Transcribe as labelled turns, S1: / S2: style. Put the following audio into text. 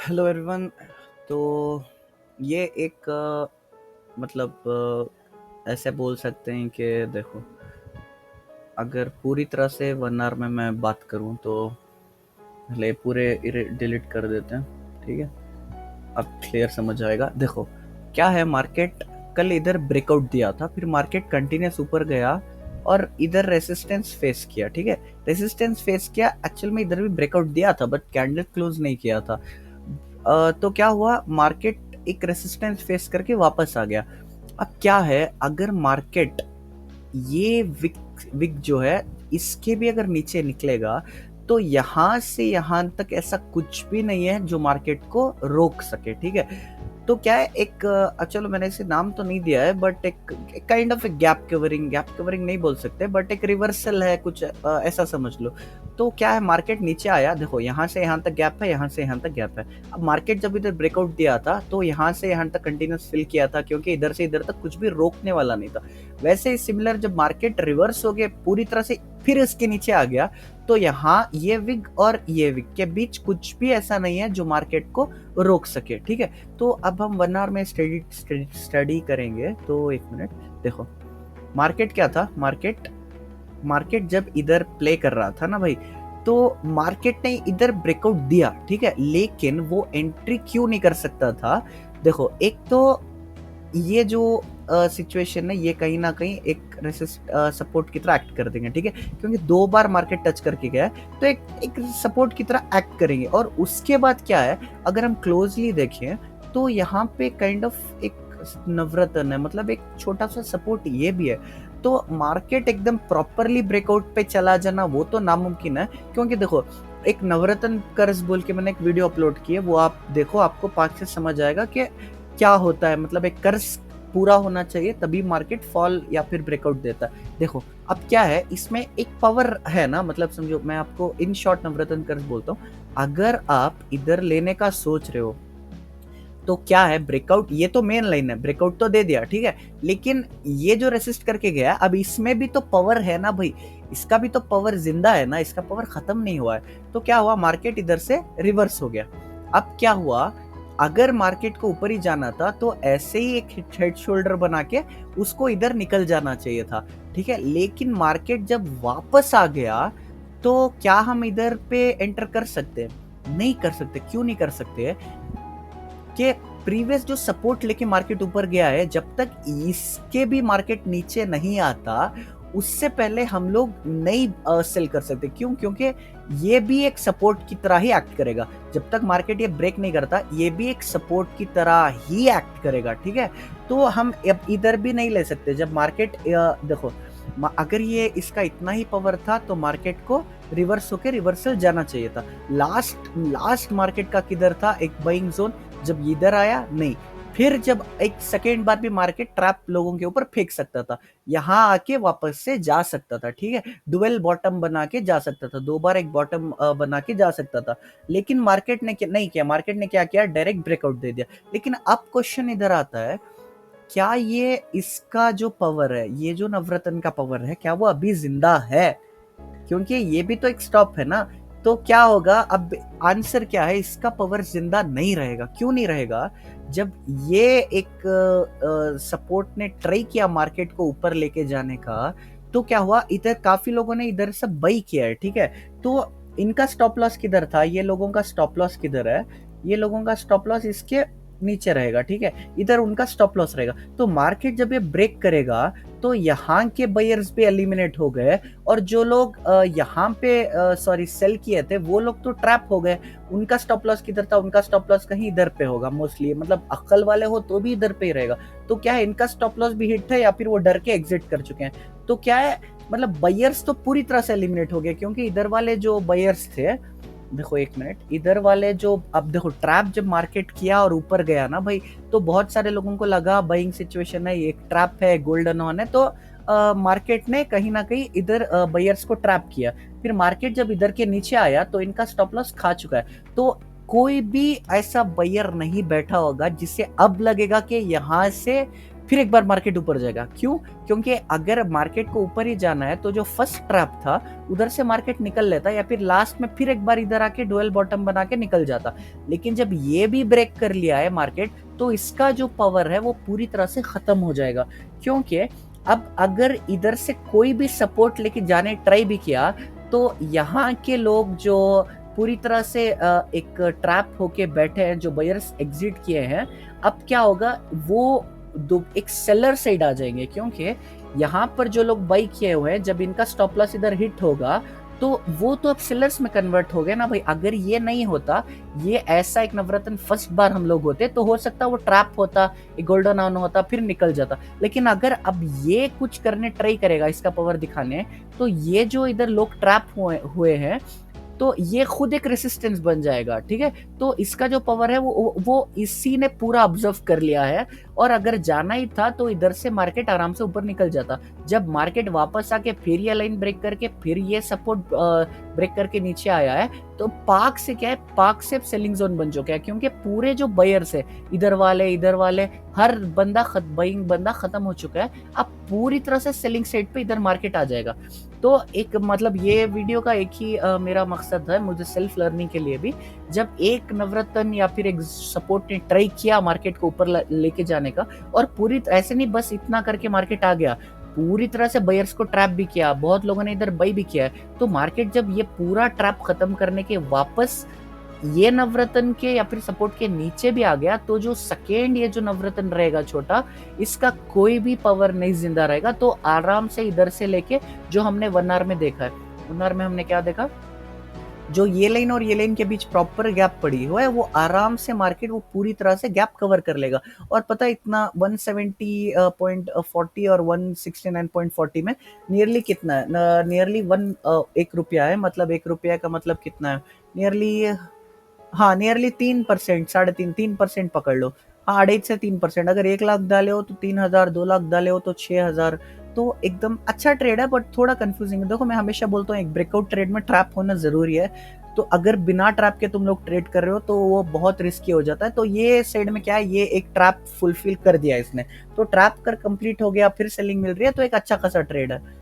S1: Hello everyone. तो ये एक ऐसे बोल सकते हैं कि देखो, अगर पूरी तरह से 1 आवर में मैं बात करूं तो पहले पूरे डिलीट कर देते हैं। ठीक है, अब क्लियर समझ आएगा। देखो क्या है, मार्केट कल इधर ब्रेकआउट दिया था, फिर मार्केट कंटिन्यूस ऊपर गया और इधर रेसिस्टेंस फेस किया। ठीक है, रेसिस्टेंस फेस किया, एक्चुअल में इधर भी ब्रेकआउट दिया था बट कैंडल क्लोज नहीं किया था। तो क्या हुआ, मार्केट एक रेसिस्टेंस फेस करके वापस आ गया। अब क्या है, अगर मार्केट ये विक विक जो है इसके भी अगर नीचे निकलेगा तो यहां से यहां तक ऐसा कुछ भी नहीं है जो मार्केट को रोक सके। ठीक है, तो क्या है, एक चलो मैंने इसे नाम तो नहीं दिया है बट एक काइंड ऑफ गैप कवरिंग नहीं बोल सकते बट एक रिवर्सल है कुछ, ऐसा समझ लो। तो क्या है, मार्केट नीचे आया, देखो यहाँ से यहाँ तक गैप है, यहाँ से यहाँ तक गैप है। अब मार्केट जब इधर ब्रेकआउट दिया था तो यहाँ से यहाँ तक कंटिन्यूस फिल किया था क्योंकि इधर से इधर तक कुछ भी रोकने वाला नहीं था। वैसे ही सिमिलर जब मार्केट रिवर्स हो गया पूरी तरह से, फिर इसके नीचे आ गया, तो यहाँ ये विग और ये विग के बीच कुछ भी ऐसा नहीं है जो मार्केट को रोक सके। ठीक है, तो अब हम 1 आवर में स्टडी करेंगे। तो एक मिनट, देखो मार्केट क्या था, मार्केट जब इधर प्ले कर रहा था ना भाई, तो मार्केट ने इधर ब्रेकआउट दिया। ठीक है, लेकिन वो एंट्री क्यों नहीं कर सकता था। देखो एक तो ये जो सिचुएशन है ये कहीं ना कहीं एक सपोर्ट की तरह एक्ट कर देंगे। ठीक है, क्योंकि 2 बार मार्केट टच करके गया है तो एक सपोर्ट की तरह एक्ट करेंगे। और उसके बाद क्या है, अगर हम क्लोजली देखें तो यहाँ पे काइंड ऑफ एक नवरत्न है, मतलब एक छोटा सा सपोर्ट ये भी है। तो मार्केट एकदम प्रॉपरली ब्रेकआउट पे चला जाना वो तो नामुमकिन है, क्योंकि देखो एक नवरत्न कर्ज बोल के मैंने एक वीडियो अपलोड की है, वो आप देखो, आपको 5 से समझ आएगा कि क्या होता है। मतलब एक कर्ज पूरा होना चाहिए तभी मार्केट फॉल या फिर ब्रेकआउट देता है। देखो अब क्या है, इसमें एक पावर है ना, मतलब समझो, मैं आपको इन शॉर्ट नवरत्न कर्ज बोलता हूँ। अगर आप इधर लेने का सोच रहे हो तो क्या है, ब्रेकआउट ये तो मेन लाइन है, ब्रेकआउट तो दे दिया, ठीक है, लेकिन ये जो रेसिस्ट करके गया अब इसमें भी तो पावर है ना भाई, इसका भी तो पावर जिंदा है ना, इसका पावर खत्म नहीं हुआ है। तो क्या हुआ, मार्केट इधर से रिवर्स हो गया। अब क्या हुआ, अगर मार्केट को ऊपर ही जाना था तो ऐसे ही एक हेड शोल्डर बना के उसको इधर निकल जाना चाहिए था। ठीक है, लेकिन मार्केट जब वापस आ गया तो क्या हम इधर पे एंटर कर सकते हैं? नहीं कर सकते। क्यों नहीं कर सकते? कि प्रीवियस जो सपोर्ट लेके मार्केट ऊपर गया है, जब तक इसके भी मार्केट नीचे नहीं आता उससे पहले हम लोग नहीं सेल कर सकते। क्यों? क्योंकि ये भी एक सपोर्ट की तरह ही एक्ट करेगा। जब तक मार्केट ये ब्रेक नहीं करता ये भी एक सपोर्ट की तरह ही एक्ट करेगा। ठीक है, तो हम अब इधर भी नहीं ले सकते। जब मार्केट देखो, अगर ये इसका इतना ही पावर था तो मार्केट को रिवर्स होकर रिवर्सल जाना चाहिए था। लास्ट मार्केट का किधर था, एक बाइंग जोन, जब इधर आया नहीं, फिर जब एक सेकेंड बार भी मार्केट ट्रैप लोगों के ऊपर फेंक सकता था, यहाँ आके वापस से जा सकता था। ठीक है, डुअल बॉटम बना के जा सकता था, 2 बार एक बॉटम बना के जा सकता था, लेकिन मार्केट ने नहीं किया। मार्केट ने क्या किया, डायरेक्ट ब्रेकआउट दे दिया। लेकिन अब क्वेश्चन इधर आता है, क्या ये इसका जो पावर है, ये जो नवरत्न का पावर है, क्या वो अभी जिंदा है? क्योंकि ये भी तो एक स्टॉप है ना। तो क्या होगा, अब आंसर क्या है, इसका पावर जिंदा नहीं रहेगा। क्यों नहीं रहेगा? जब ये एक सपोर्ट ने ट्राई किया मार्केट को ऊपर लेके जाने का, तो क्या हुआ, इधर काफी लोगों ने इधर से बाई किया है। ठीक है, तो इनका स्टॉप लॉस किधर था, ये लोगों का स्टॉप लॉस किधर है, ये लोगों का स्टॉप लॉस इसके नीचे रहेगा। ठीक है, इधर उनका स्टॉप लॉस रहेगा। तो मार्केट जब ये ब्रेक करेगा तो यहाँ के बायर्स भी एलिमिनेट हो गए, और जो लोग यहाँ पे सेल किए थे वो लोग तो ट्रैप हो गए। उनका स्टॉप लॉस किधर था, उनका स्टॉप लॉस कहीं इधर पे होगा मोस्टली, मतलब अक्ल वाले हो तो भी इधर पे ही रहेगा। तो क्या है, इनका स्टॉप लॉस भी हिट है या फिर वो डर के एग्जिट कर चुके हैं। तो क्या है, मतलब बायर्स तो पूरी तरह से एलिमिनेट हो गए, क्योंकि इधर वाले जो बायर्स थे, देखो एक मिनट, इधर वाले जो, अब देखो ट्रैप जब मार्केट किया और ऊपर गया ना भाई, तो बहुत सारे लोगों को लगा बाइंग सिचुएशन है, ये एक ट्रैप है, गोल्डन ऑन है। तो मार्केट ने कहीं ना कहीं इधर बायर्स को ट्रैप किया। फिर मार्केट जब इधर के नीचे आया तो इनका स्टॉप लॉस खा चुका है। तो कोई भी ऐसा बायर नहीं बैठा होगा जिसे अब लगेगा कि यहाँ से फिर एक बार मार्केट ऊपर जाएगा। क्यों? क्योंकि अगर मार्केट को ऊपर ही जाना है तो जो फर्स्ट ट्रैप था उधर से मार्केट निकल लेता या फिर लास्ट में फिर एक बार इधर आके डुअल बॉटम बना के निकल जाता। लेकिन जब ये भी ब्रेक कर लिया है मार्केट, तो इसका जो पावर है वो पूरी तरह से खत्म हो जाएगा। क्योंकि अब अगर इधर से कोई भी सपोर्ट लेके जाने ट्राई भी किया, तो यहाँ के लोग जो पूरी तरह से एक ट्रैप होके बैठे हैं, जो बायर्स एग्जिट किए हैं, अब क्या होगा, वो दो एक सेलर साइड आ जाएंगे। क्योंकि यहाँ पर जो लोग बाई किए हुए हैं, जब इनका स्टॉप लॉस इधर हिट होगा तो वो तो अब सेलर्स में कन्वर्ट हो गए ना भाई। अगर ये नहीं होता, ये ऐसा एक नवरत्न फर्स्ट बार हम लोग होते, तो हो सकता वो ट्रैप होता, एक गोल्डन ऑन होता, फिर निकल जाता। लेकिन अगर अब ये कुछ करने ट्राई करेगा, इसका पावर दिखाने, तो ये जो इधर लोग ट्रैप हुए हैं, तो ये खुद एक रेसिस्टेंस बन जाएगा। ठीक है, तो इसका जो पावर है वो इसी ने पूरा ऑब्जर्व कर लिया है। और अगर जाना ही था तो इधर से मार्केट आराम से ऊपर निकल जाता। जब मार्केट वापस आके फिर ये लाइन ब्रेक करके फिर ये सपोर्ट ब्रेक करके नीचे आया है, तो पाक से क्या है, पाक से सेलिंग जोन बन चुका है। क्योंकि पूरे जो बायर्स है, इधर वाले हर बाइंग बंदा खत्म हो चुका है। अब पूरी तरह से सेलिंग साइड पे इधर मार्केट आ जाएगा। तो एक मतलब ये वीडियो का एक ही मेरा मकसद है, मुझे सेल्फ लर्निंग के लिए भी, जब एक नवरत्न या फिर एक सपोर्ट ने ट्राई किया मार्केट को ऊपर लेके जाने का, और पूरी ऐसे नहीं बस इतना करके मार्केट आ गया, पूरी तरह से बायर्स को ट्रैप भी किया, बहुत लोगों ने इधर बाई भी किया है। तो मार्केट जब ये पूरा ट्रैप खत्म करने के वापस ये नवरत्न के या फिर सपोर्ट के नीचे भी आ गया, तो जो सेकेंड ये जो नवरत्न रहेगा छोटा, इसका कोई भी पावर नहीं जिंदा रहेगा। तो आराम से इधर से लेके जो हमने 1 आवर में देखा है, 1 आवर में हमने क्या देखा, जो ये लाइन और ये लाइन के बीच प्रॉपर गैप पड़ी हुआ है, वो आराम से मार्केट वो पूरी तरह से गैप कवर कर लेगा। और पता है इतना 170.40 और 169.40 में नियरली कितना है, नियरली 1 रुपया है। मतलब 1 रुपया का मतलब कितना है, नियरली, हाँ नियरली 3%, 3.5 पकड़ लो। हाँ 2.5 से 3%। अगर 1 लाख डाले हो तो 3,000, 2 लाख डाले हो तो 6,000। तो एकदम अच्छा ट्रेड है, बट थोड़ा कंफ्यूजिंग है। देखो मैं हमेशा बोलता हूँ एक ब्रेकआउट ट्रेड में ट्रैप होना जरूरी है। तो अगर बिना ट्रैप के तुम लोग ट्रेड कर रहे हो तो वो बहुत रिस्की हो जाता है। तो ये साइड में क्या है, ये एक ट्रैप फुलफिल कर दिया इसने, तो ट्रैप कर कंप्लीट हो गया, फिर सेलिंग मिल रही है, तो एक अच्छा खासा ट्रेड है।